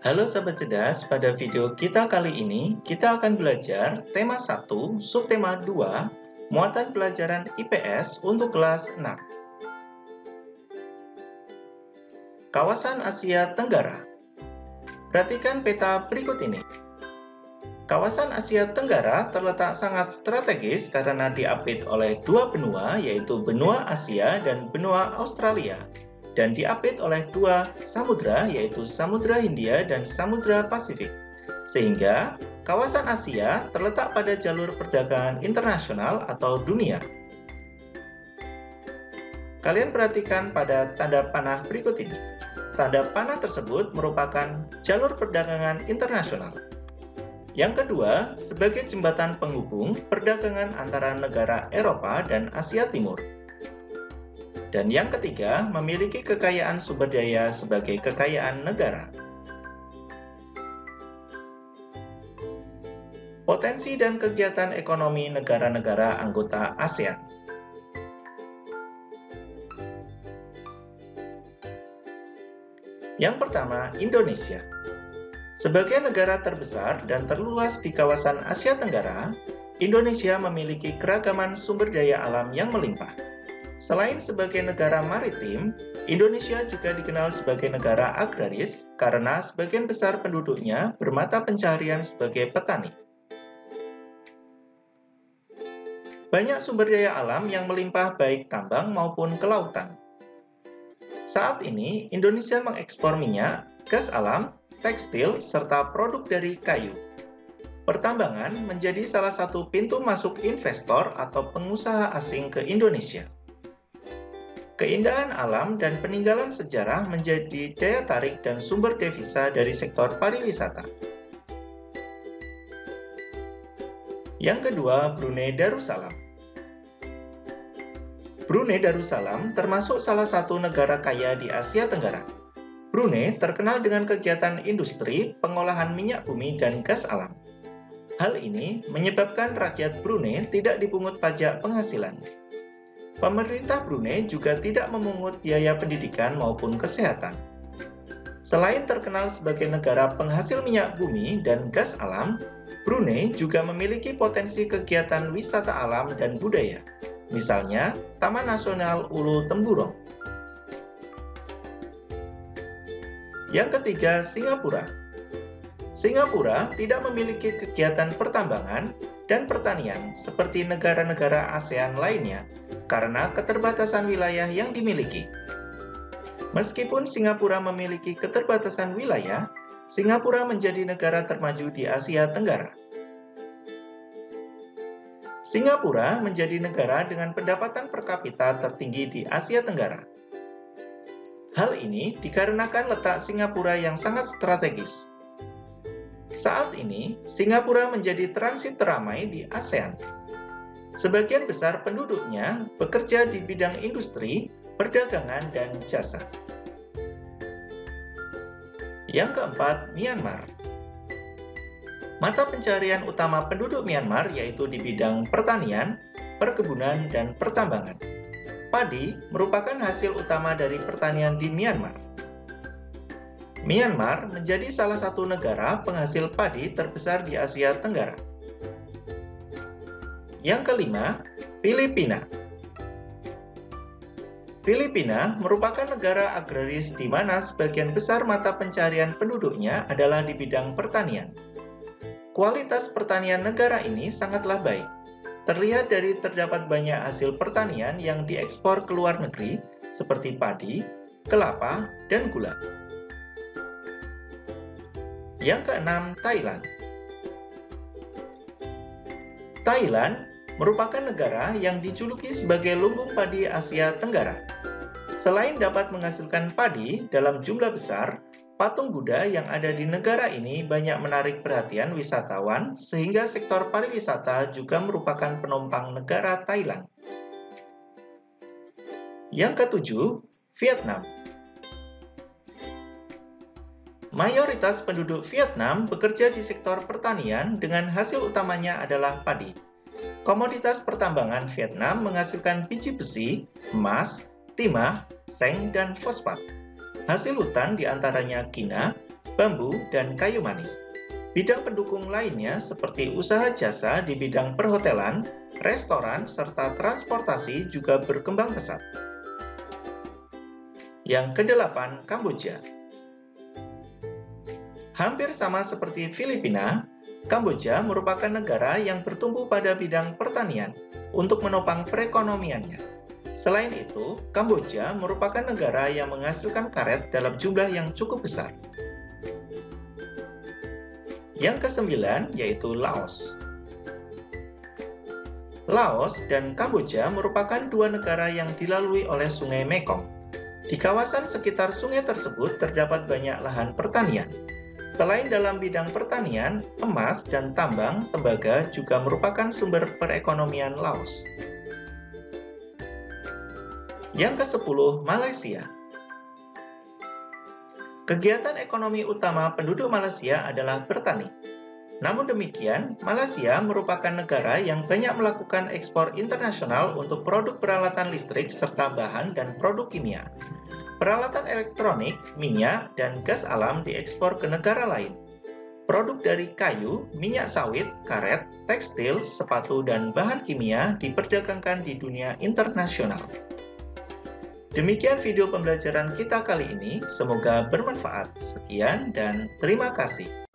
Halo Sobat Cerdas, pada video kita kali ini kita akan belajar tema 1, subtema 2, muatan pelajaran IPS untuk kelas 6. Kawasan Asia Tenggara. Perhatikan peta berikut ini. Kawasan Asia Tenggara terletak sangat strategis karena diapit oleh dua benua, yaitu benua Asia dan benua Australia, dan diapit oleh dua samudra, yaitu Samudra Hindia dan Samudra Pasifik. Sehingga kawasan Asia terletak pada jalur perdagangan internasional atau dunia. Kalian perhatikan pada tanda panah berikut ini. Tanda panah tersebut merupakan jalur perdagangan internasional. Yang kedua, sebagai jembatan penghubung perdagangan antara negara Eropa dan Asia Timur. Dan yang ketiga, memiliki kekayaan sumber daya sebagai kekayaan negara. Potensi dan kegiatan ekonomi negara-negara anggota ASEAN. Yang pertama, Indonesia. Sebagai negara terbesar dan terluas di kawasan Asia Tenggara, Indonesia memiliki keragaman sumber daya alam yang melimpah. Selain sebagai negara maritim, Indonesia juga dikenal sebagai negara agraris karena sebagian besar penduduknya bermata pencaharian sebagai petani. Banyak sumber daya alam yang melimpah baik tambang maupun kelautan. Saat ini, Indonesia mengekspor minyak, gas alam, tekstil, serta produk dari kayu. Pertambangan menjadi salah satu pintu masuk investor atau pengusaha asing ke Indonesia. Keindahan alam dan peninggalan sejarah menjadi daya tarik dan sumber devisa dari sektor pariwisata. Yang kedua, Brunei Darussalam. Brunei Darussalam termasuk salah satu negara kaya di Asia Tenggara. Brunei terkenal dengan kegiatan industri, pengolahan minyak bumi, dan gas alam. Hal ini menyebabkan rakyat Brunei tidak dipungut pajak penghasilan. Pemerintah Brunei juga tidak memungut biaya pendidikan maupun kesehatan. Selain terkenal sebagai negara penghasil minyak bumi dan gas alam, Brunei juga memiliki potensi kegiatan wisata alam dan budaya, misalnya Taman Nasional Ulu Temburong. Yang ketiga, Singapura. Singapura tidak memiliki kegiatan pertambangan dan pertanian seperti negara-negara ASEAN lainnya karena keterbatasan wilayah yang dimiliki. Meskipun Singapura memiliki keterbatasan wilayah, Singapura menjadi negara termaju di Asia Tenggara. Singapura menjadi negara dengan pendapatan per kapita tertinggi di Asia Tenggara. Hal ini dikarenakan letak Singapura yang sangat strategis. Saat ini, Singapura menjadi transit teramai di ASEAN. Sebagian besar penduduknya bekerja di bidang industri, perdagangan, dan jasa. Yang keempat, Myanmar. Mata pencaharian utama penduduk Myanmar yaitu di bidang pertanian, perkebunan, dan pertambangan. Padi merupakan hasil utama dari pertanian di Myanmar. Myanmar menjadi salah satu negara penghasil padi terbesar di Asia Tenggara. Yang kelima, Filipina. Filipina merupakan negara agraris di mana sebagian besar mata pencaharian penduduknya adalah di bidang pertanian. Kualitas pertanian negara ini sangatlah baik. Terlihat dari terdapat banyak hasil pertanian yang diekspor ke luar negeri, seperti padi, kelapa, dan gula. Yang keenam, Thailand. Thailand merupakan negara yang dijuluki sebagai lumbung padi Asia Tenggara. Selain dapat menghasilkan padi dalam jumlah besar, patung Buddha yang ada di negara ini banyak menarik perhatian wisatawan sehingga sektor pariwisata juga merupakan penopang negara Thailand. Yang ketujuh, Vietnam. Mayoritas penduduk Vietnam bekerja di sektor pertanian dengan hasil utamanya adalah padi. Komoditas pertambangan Vietnam menghasilkan biji besi, emas, timah, seng, dan fosfat. Hasil hutan diantaranya kina, bambu, dan kayu manis. Bidang pendukung lainnya seperti usaha jasa di bidang perhotelan, restoran, serta transportasi juga berkembang pesat. Yang kedelapan, Kamboja. Hampir sama seperti Filipina, Kamboja merupakan negara yang bertumbuh pada bidang pertanian untuk menopang perekonomiannya. Selain itu, Kamboja merupakan negara yang menghasilkan karet dalam jumlah yang cukup besar. Yang kesembilan yaitu Laos. Laos dan Kamboja merupakan dua negara yang dilalui oleh Sungai Mekong. Di kawasan sekitar sungai tersebut terdapat banyak lahan pertanian. Selain dalam bidang pertanian, emas dan tambang tembaga juga merupakan sumber perekonomian Laos. Yang ke-10, Malaysia. Kegiatan ekonomi utama penduduk Malaysia adalah bertani. Namun demikian, Malaysia merupakan negara yang banyak melakukan ekspor internasional untuk produk peralatan listrik serta bahan dan produk kimia. Peralatan elektronik, minyak, dan gas alam diekspor ke negara lain. Produk dari kayu, minyak sawit, karet, tekstil, sepatu, dan bahan kimia diperdagangkan di dunia internasional. Demikian video pembelajaran kita kali ini, semoga bermanfaat. Sekian dan terima kasih.